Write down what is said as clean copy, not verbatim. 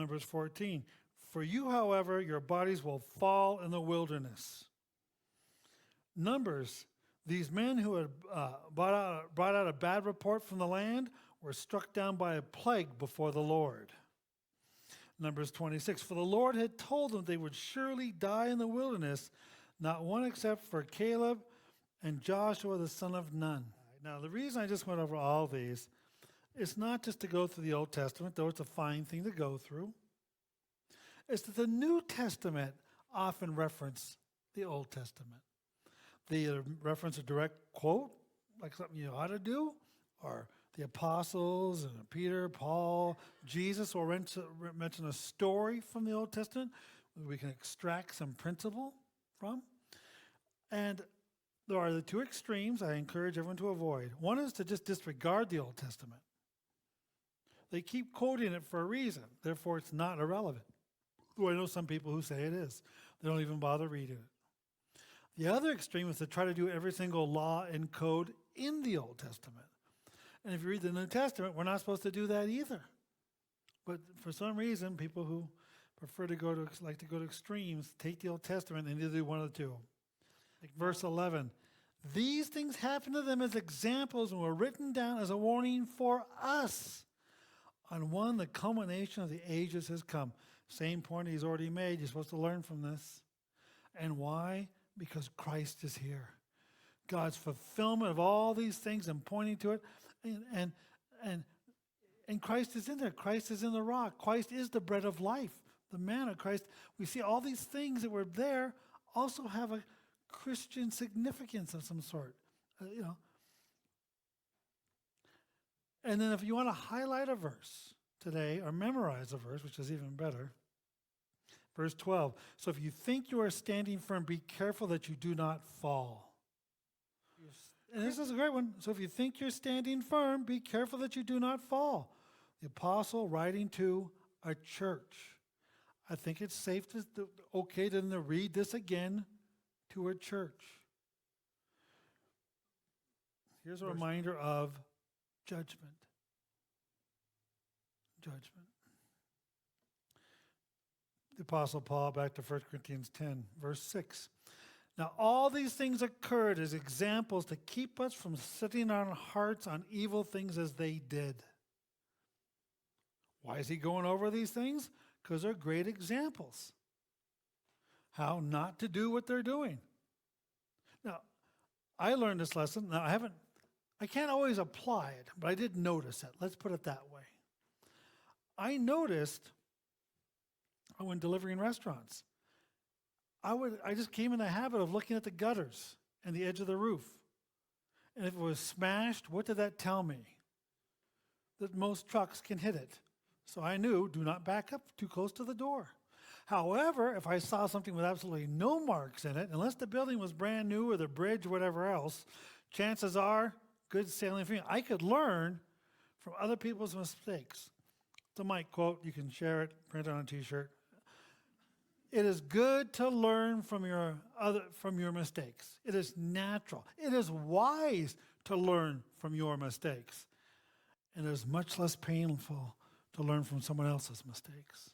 Numbers 14. For you, however, your bodies will fall in the wilderness. Numbers, these men who had brought out a bad report from the land were struck down by a plague before the Lord. Numbers 26. For the Lord had told them they would surely die in the wilderness, not one except for Caleb and Joshua the son of Nun. Now, the reason I just went over all these is not just to go through the Old Testament, though it's a fine thing to go through. It's that the New Testament often reference the Old Testament. They either reference a direct quote, like something you ought to do, or the apostles, and Peter, Paul, Jesus, or mention a story from the Old Testament we can extract some principle from. And there are the two extremes I encourage everyone to avoid. One is to just disregard the Old Testament. They keep quoting it for a reason, therefore it's not irrelevant. Though I know some people who say it is. They don't even bother reading it. The other extreme is to try to do every single law and code in the Old Testament. And if you read the New Testament, we're not supposed to do that either. But for some reason, people who prefer to go to extremes take the Old Testament and either do one of the two. Like verse 11, these things happened to them as examples and were written down as a warning for us. On one, the culmination of the ages has come. Same point he's already made. You're supposed to learn from this. And why? Because Christ is here. God's fulfillment of all these things and pointing to it. And Christ is in there. Christ is in the rock. Christ is the bread of life, the manna. Christ. We see all these things that were there also have a Christian significance of some sort. And then if you want to highlight a verse today or memorize a verse, which is even better, verse 12. So if you think you are standing firm, be careful that you do not fall. And this is a great one. So if you think you're standing firm, be careful that you do not fall. The apostle writing to a church. I think it's safe to read this again to a church. Here's a reminder of judgment. Judgment. The Apostle Paul, back to 1 Corinthians 10, verse 6. Now all these things occurred as examples to keep us from setting our hearts on evil things as they did. Why is he going over these things? Because they're great examples. How not to do what they're doing. Now, I learned this lesson. Now, I can't always apply it, but I did notice it. Let's put it that way. I noticed when delivering restaurants, I just came in the habit of looking at the gutters and the edge of the roof. And if it was smashed, what did that tell me? That most trucks can hit it. So I knew, do not back up too close to the door. However, if I saw something with absolutely no marks in it, unless the building was brand new or the bridge or whatever else, chances are, good sailing for me. I could learn from other people's mistakes. It's a Mike quote. You can share it, print it on a t-shirt. It is good to learn from your mistakes. It is natural. It is wise to learn from your mistakes. And it is much less painful to learn from someone else's mistakes.